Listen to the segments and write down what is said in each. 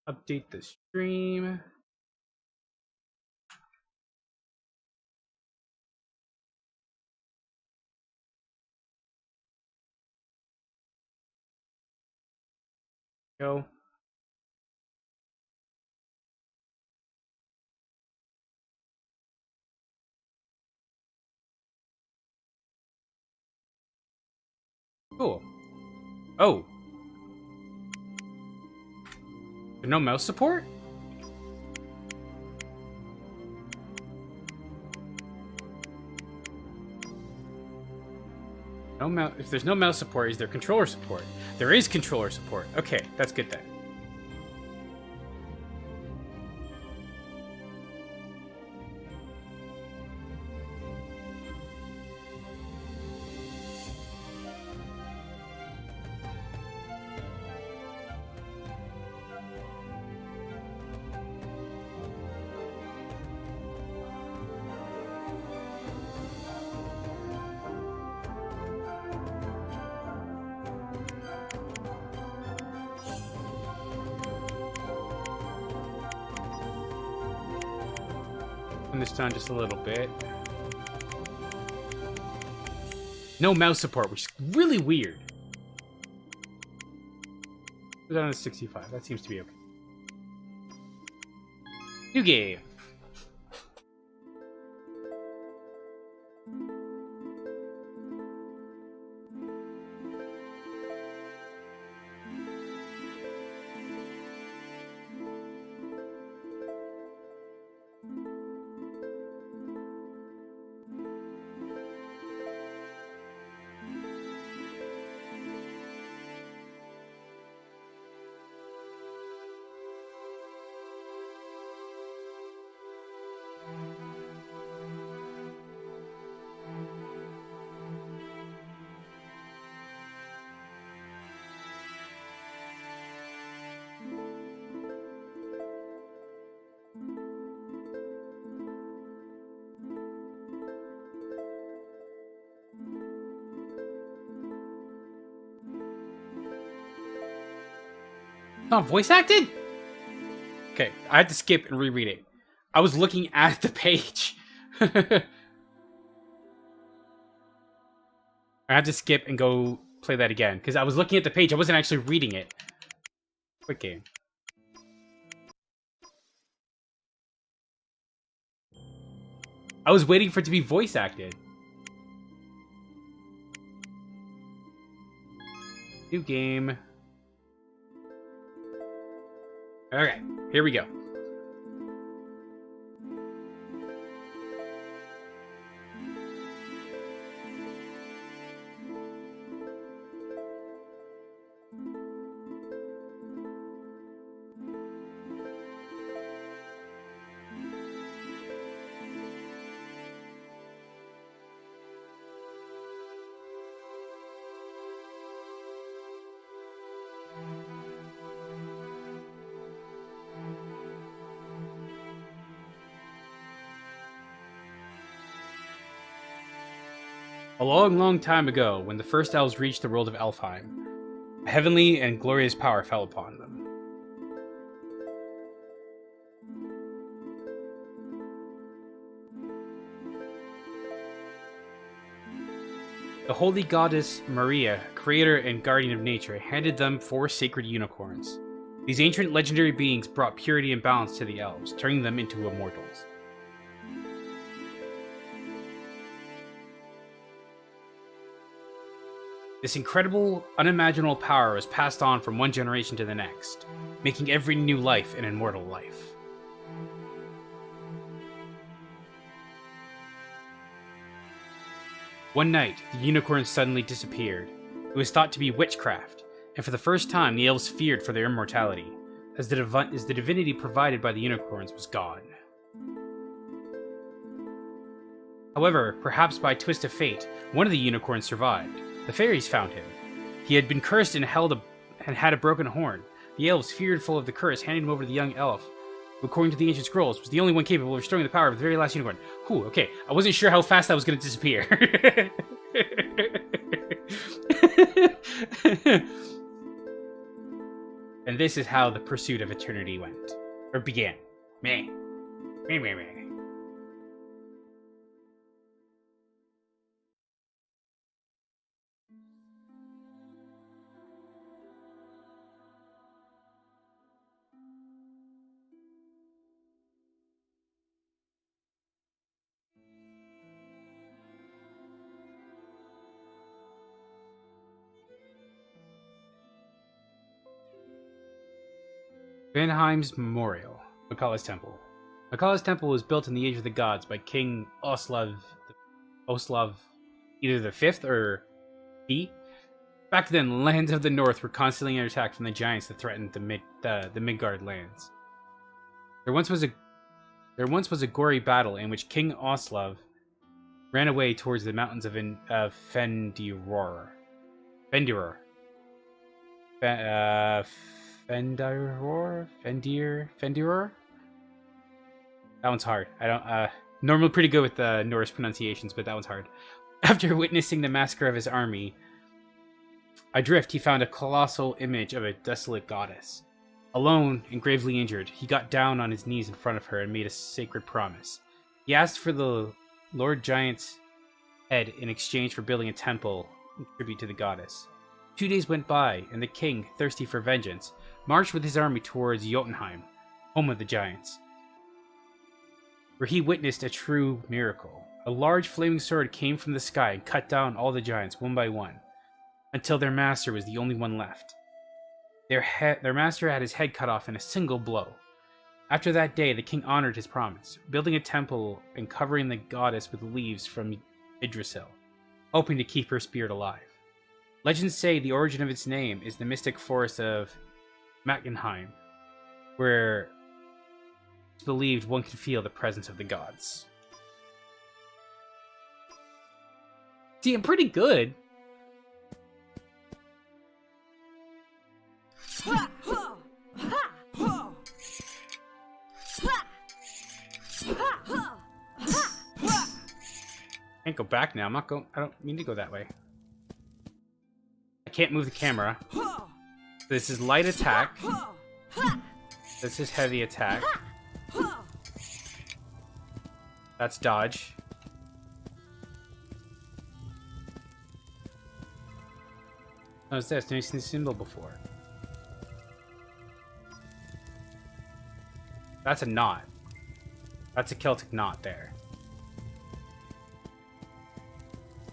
Update the stream. Go. Cool. Oh. No mouse support? No mouse. If there's no mouse support, is there controller support? There is controller support. Okay, that's good then. Turn this down just a little bit. No mouse support, which is really weird. Put that on a 65. That seems to be okay. New game. Not voice acted? Okay, I had to skip and reread it. I was looking at the page. I had to skip and go play that again, because I was looking at the page, I wasn't actually reading it. Quick game. I was waiting for it to be voice acted. New game. Okay, here we go. A long, long time ago, when the first elves reached the world of Elfheim, a heavenly and glorious power fell upon them. The holy goddess Maria, creator and guardian of nature, handed them 4 sacred unicorns. These ancient legendary beings brought purity and balance to the elves, turning them into immortals. This incredible, unimaginable power was passed on from one generation to the next, making every new life an immortal life. One night, the unicorns suddenly disappeared. It was thought to be witchcraft, and for the first time, the elves feared for their immortality, as the divinity provided by the unicorns was gone. However, perhaps by a twist of fate, one of the unicorns survived. The fairies found him. He had been cursed and had a broken horn. The elves, fearful of the curse, handed him over to the young elf, who, according to the ancient scrolls, was the only one capable of restoring the power of the very last unicorn. Whew, okay. I wasn't sure how fast that was going to disappear. And this is how the pursuit of eternity went. Or began. Meh. Meh, meh, meh. Vanheim's Memorial, Makala's Temple. Makala's Temple was built in the Age of the Gods by King Oslav either the Fifth or B. Back then, lands of the North were constantly under attack from the giants that threatened the Midgard lands. There once was a gory battle in which King Oslav ran away towards the mountains of Fendiror. Fendiror. Fendiror? That one's hard. I don't normally pretty good with the Norse pronunciations, but that one's hard. After witnessing the massacre of his army, adrift, he found a colossal image of a desolate goddess. Alone and gravely injured, he got down on his knees in front of her and made a sacred promise. He asked for the Lord Giant's head in exchange for building a temple in tribute to the goddess. 2 days went by, and the king, thirsty for vengeance, marched with his army towards Jotunheim, home of the giants, where he witnessed a true miracle. A large flaming sword came from the sky and cut down all the giants one by one, until their master was the only one left. Their master had his head cut off in a single blow. After that day, the king honored his promise, building a temple and covering the goddess with leaves from Yggdrasil, hoping to keep her spirit alive. Legends say the origin of its name is the mystic forest of Matgenheim, where it's believed one can feel the presence of the gods. See, I'm pretty good. Can't go back now. I don't mean to go that way. I can't move the camera. This is light attack. This is heavy attack. That's dodge. What is this? Never seen this symbol before. That's a knot. That's a Celtic knot there.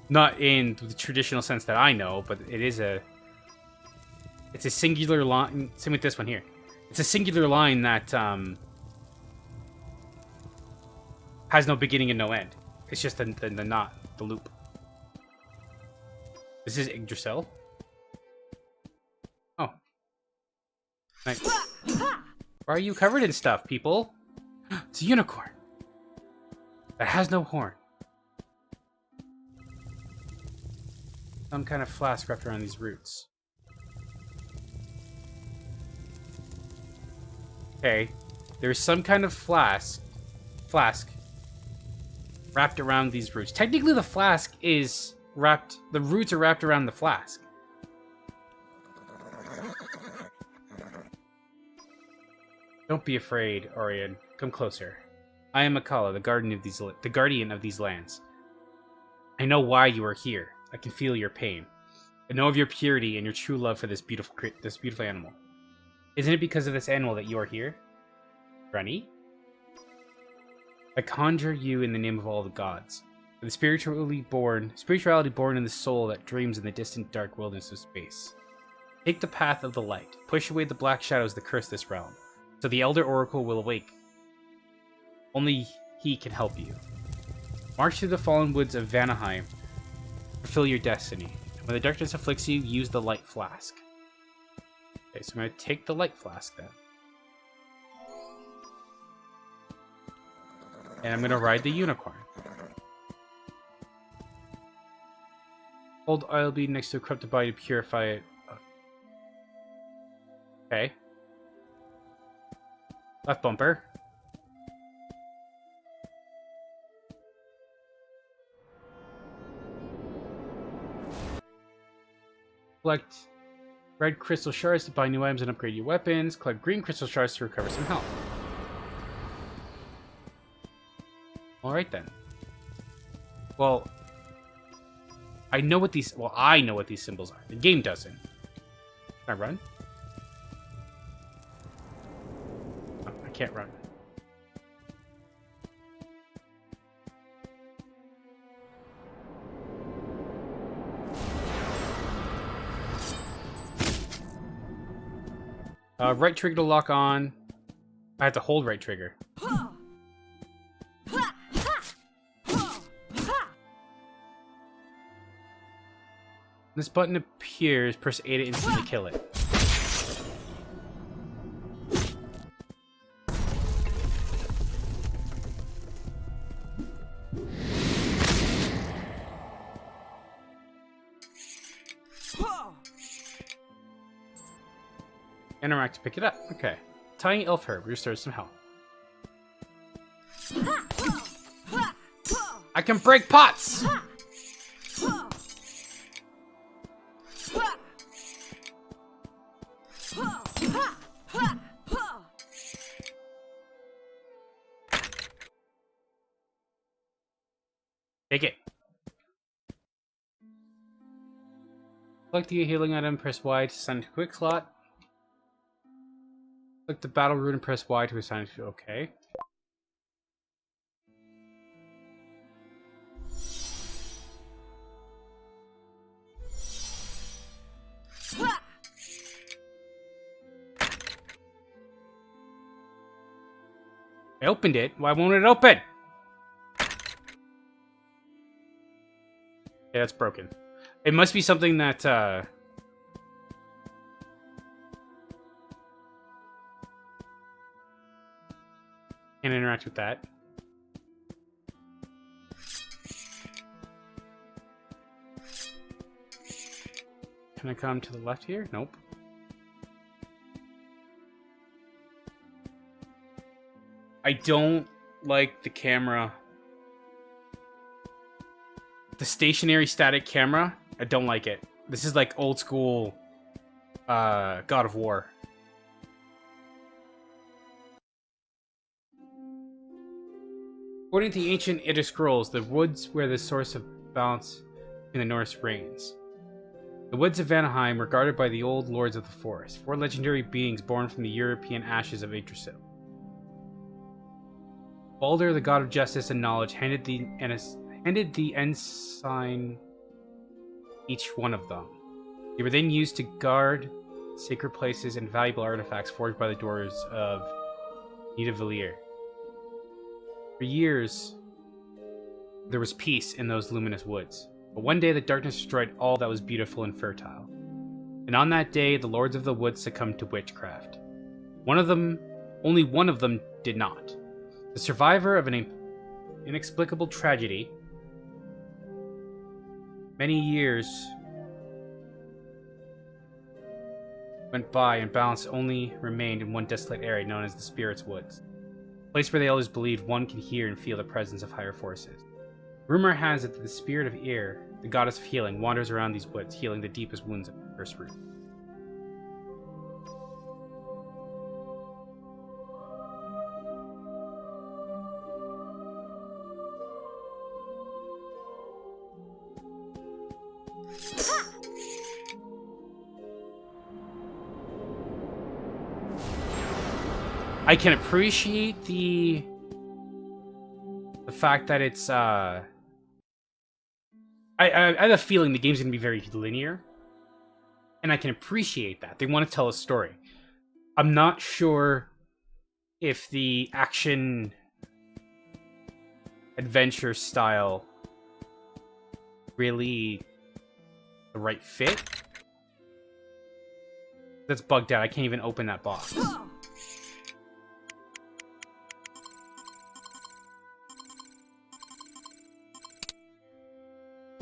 Not in the traditional sense that I know, but it is it's a singular line. Same with this one here. It's a singular line that has no beginning and no end. It's just the knot, the loop. This is Yggdrasil. Oh. Nice. Why are you covered in stuff, people? It's a unicorn. That has no horn. Some kind of flask wrapped around these roots. Okay. There's some kind of flask wrapped around these roots. Technically the flask is wrapped, the roots are wrapped around the flask. Don't be afraid, Orion. Come closer. I am Makala, the guardian of these lands. I know why you are here. I can feel your pain. I know of your purity and your true love for this beautiful animal. Isn't it because of this animal that you are here? Rennie? I conjure you in the name of all the gods. For the spirituality born in the soul that dreams in the distant dark wilderness of space. Take the path of the light. Push away the black shadows that curse this realm. So the Elder Oracle will awake. Only he can help you. March through the fallen woods of Vanaheim. Fulfill your destiny. And when the darkness afflicts you, use the light flask. Okay, so I'm going to take the light flask then. And I'm going to ride the unicorn. Hold oil bead next to a corrupted body to purify it. Okay. Left bumper. Collect Red crystal shards to buy new items and upgrade your weapons. Collect green crystal shards to recover some health. Alright then. Well, I know what these... Well, I know what these symbols are. The game doesn't. Can I run? Oh, I can't run. Right trigger to lock on. I have to hold right trigger. This button appears, press A to instantly kill it. Interact to pick it up. Okay. Tiny elf herb restores some health. I can break pots! Take it. Select the healing item, press Y to assign to quick slot. Select the battle rune and press Y to assign it to OK. I opened it. Why won't it open? Yeah, that's broken. It must be something that, can't interact with that. Can I come to the left here? Nope. I don't like the camera. The stationary static camera, I don't like it. This is like old school God of War. According to the ancient Edda Scrolls, the woods were the source of balance in the Norse reigns. The woods of Vanaheim were guarded by the old lords of the forest, 4 legendary beings born from the European ashes of Yggdrasil. Baldur, the god of justice and knowledge, handed the ensign each one of them. They were then used to guard sacred places and valuable artifacts forged by the dwarves of Nidavellir. For years, there was peace in those luminous woods. But one day the darkness destroyed all that was beautiful and fertile. And on that day, the lords of the woods succumbed to witchcraft. Only one of them did not. The survivor of an inexplicable tragedy. Many years went by and balance only remained in one desolate area known as the Spirit's Woods. A place where the elders believed one can hear and feel the presence of higher forces. Rumor has it that the spirit of Ir, the goddess of healing, wanders around these woods, healing the deepest wounds of the first root. I can appreciate the fact that it's I have a feeling the game's gonna be very linear, and I can appreciate that. They want to tell a story. I'm not sure if the action adventure style really the right fit. That's bugged out. I can't even open that box.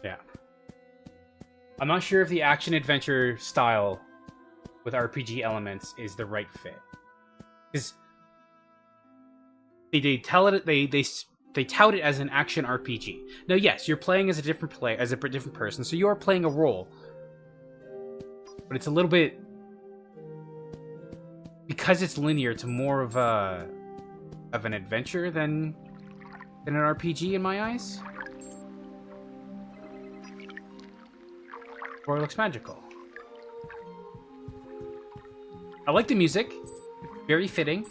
Yeah. I'm not sure if the action-adventure style with RPG elements is the right fit. Because they tout it as an action RPG. Now, yes, you're playing as a different person, so you are playing a role. but it's a little bit, because it's linear, it's more of an adventure than an RPG in my eyes. Or it looks magical. I like the music. Very fitting.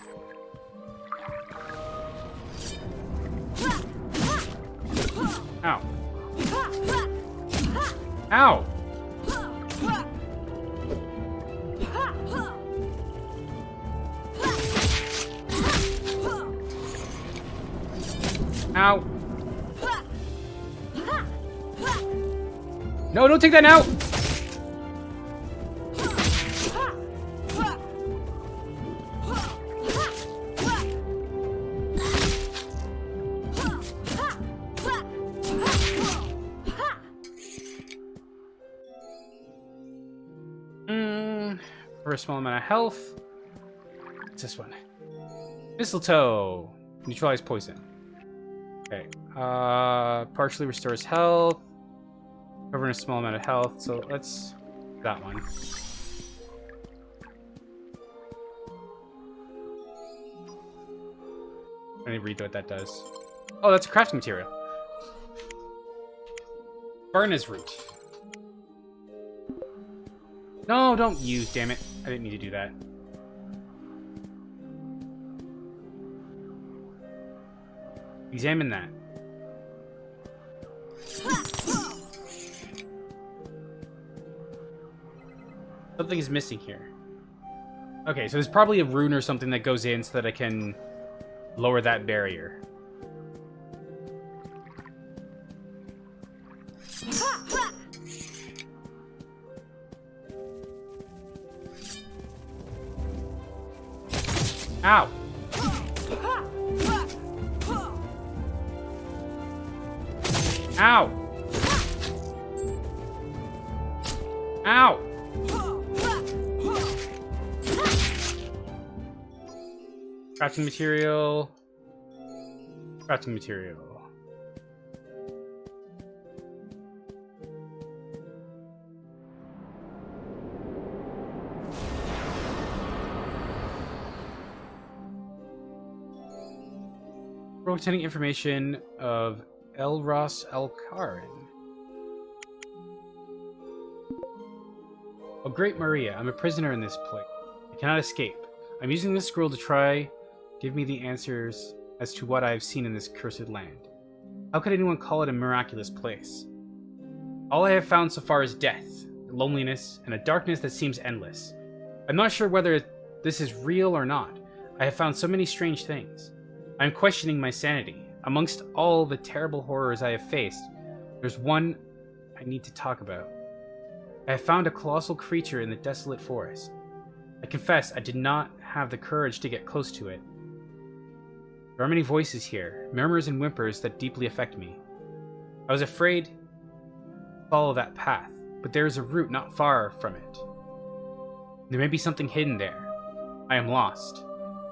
Ow. Ow! Ow. No, don't take that now! For a small amount of health. What's this one? Mistletoe. Neutralize poison. Okay. Partially restores health. Covering a small amount of health. So let's that one. I need to read what that does. Oh, that's a crafting material. Barna's root. No, don't use, damn it. I didn't need to do that. Examine that. Something is missing here. Okay, so there's probably a rune or something that goes in so that I can lower that barrier. Ow! Ow! Ow! Crafting material. Crafting material. Obtaining information of Elros Elkarin. Oh, great Maria, I'm a prisoner in this place. I cannot escape. I'm using this scroll to try give me the answers as to what I have seen in this cursed land. How could anyone call it a miraculous place? All I have found so far is death, loneliness, and a darkness that seems endless. I'm not sure whether this is real or not. I have found so many strange things. I am questioning my sanity. Amongst all the terrible horrors I have faced, there's one I need to talk about. I have found a colossal creature in the desolate forest. I confess I did not have the courage to get close to it. There are many voices here, murmurs and whimpers that deeply affect me. I was afraid to follow that path, but there is a route not far from it. There may be something hidden there. I am lost.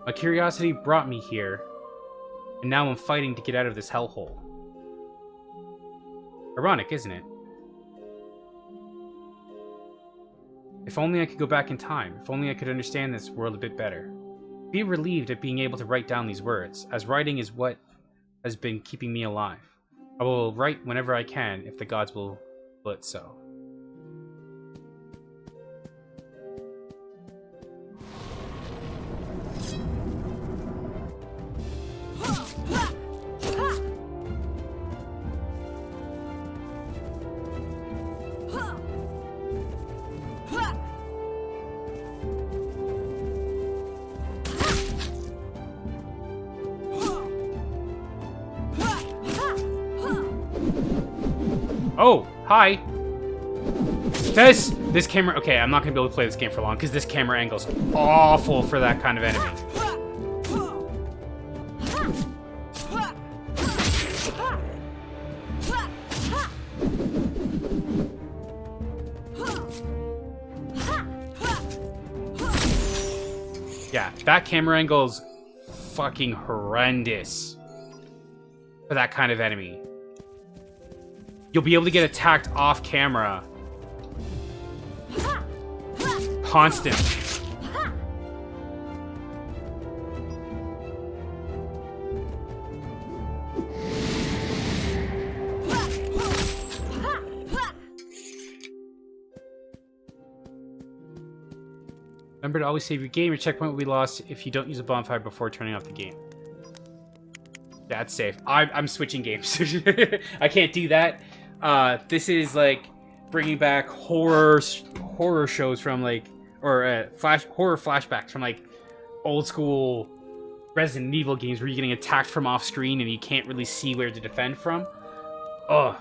My curiosity brought me here, and now I'm fighting to get out of this hellhole. Ironic, isn't it? If only I could go back in time. If only I could understand this world a bit better. Be relieved at being able to write down these words, as writing is what has been keeping me alive. I will write whenever I can, if the gods will it so. Oh, hi. This camera... Okay, I'm not going to be able to play this game for long, because this camera angle's awful for that kind of enemy. Yeah, that camera angle's fucking horrendous for that kind of enemy. You'll be able to get attacked off camera. Constant. Remember to always save your game. Your checkpoint will be lost if you don't use a bonfire before turning off the game. That's safe. I'm switching games. I can't do that. This is like bringing back horror shows from like, or horror flashbacks from like old school Resident Evil games where you're getting attacked from off screen and you can't really see where to defend from. Ugh.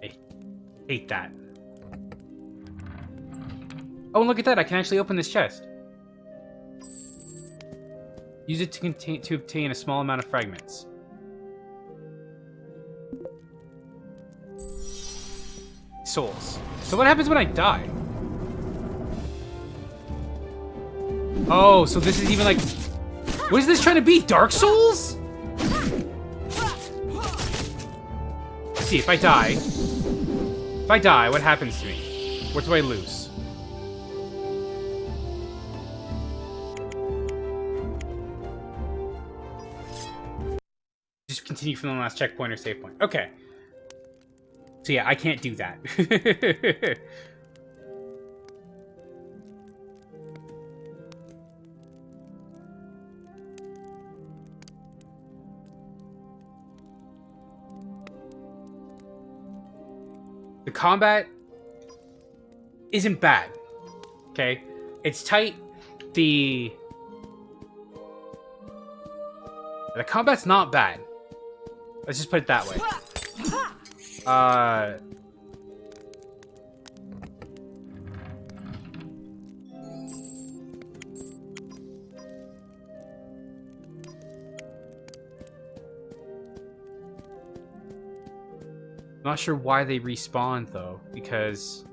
I hate that. Oh, and look at that! I can actually open this chest. Use it to obtain a small amount of fragments. Souls. So what happens when I die? Oh, so this is even like... What is this trying to be? Dark Souls? Let's see, if I die... If I die, what happens to me? What do I lose? Just continue from the last checkpoint or save point. Okay. So yeah, I can't do that. The combat isn't bad. Okay? It's tight. The combat's not bad. Let's just put it that way. I'm not sure why they respawn though, because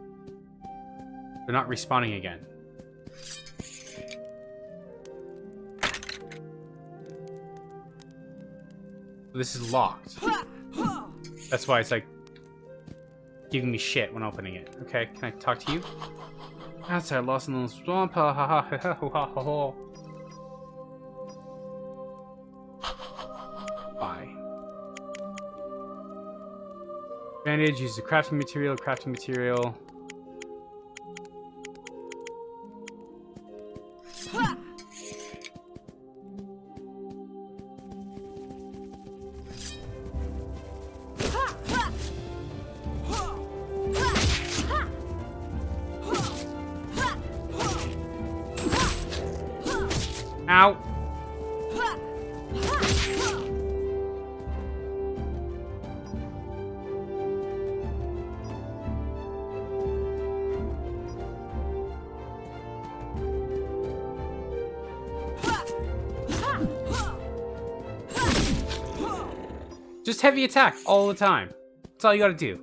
they're not respawning again. This is locked. That's why it's like giving me shit when opening it. Okay, can I talk to you? Outside, lost in the swamp. Ha ha ha ha ha ha ha. Bye. Bandage, use the crafting material, Ow! Just heavy attack all the time. That's all you gotta do.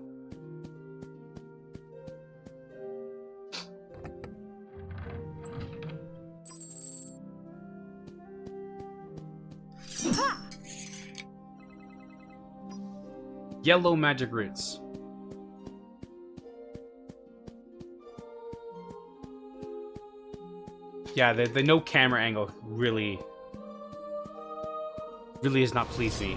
Yellow magic roots. Yeah, the no camera angle really has not pleased me.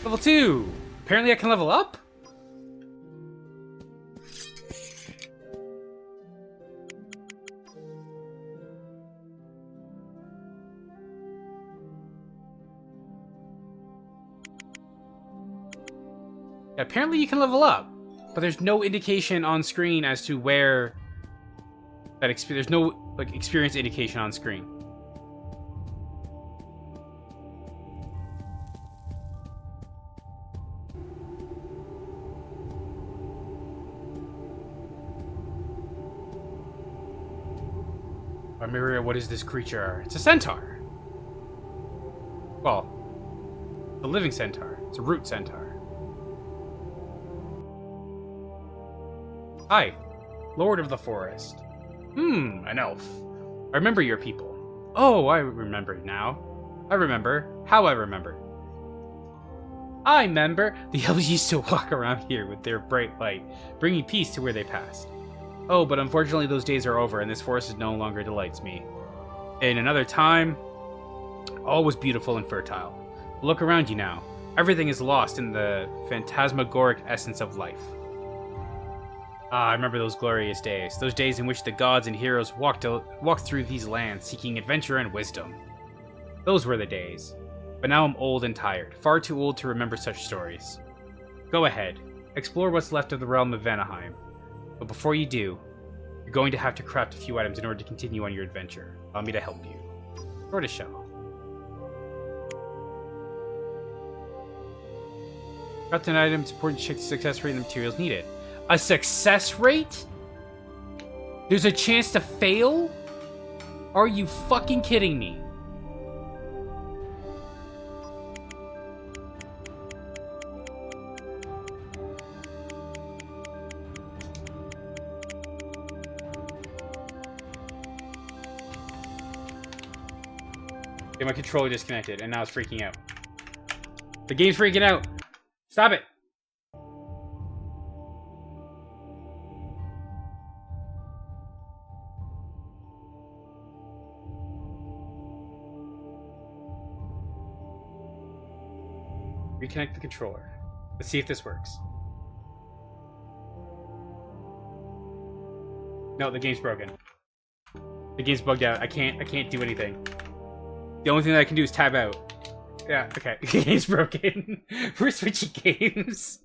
Level 2! Apparently I can level up? Yeah, apparently you can level up, but there's no indication on screen as to where that there's no like experience indication on screen. Mirror, what is this creature? It's a centaur. Well, A living centaur. It's a root centaur. Hi, Lord of the Forest. An elf. I remember your people. Oh, I remember now. I remember. How I remember. I remember. The elves used to walk around here with their bright light, bringing peace to where they passed. Oh, but unfortunately those days are over, and this forest no longer delights me. In another time, all was beautiful and fertile. Look around you now. Everything is lost in the phantasmagoric essence of life. Ah, I remember those glorious days. Those days in which the gods and heroes walked through these lands seeking adventure and wisdom. Those were the days. But now I'm old and tired. Far too old to remember such stories. Go ahead. Explore what's left of the realm of Vanaheim. But before you do, you're going to have to craft a few items in order to continue on your adventure. Allow me to help you. Tortoise shell. Craft an item. It's important to check the success rate and the materials needed. A success rate? There's a chance to fail? Are you fucking kidding me? Okay, my controller disconnected, and now it's freaking out. The game's freaking out. Stop it. Reconnect the controller. Let's see if this works. No, the game's broken. The game's bugged out. I can't do anything. The only thing that I can do is tab out. Yeah, okay. The game's broken. We're switching games.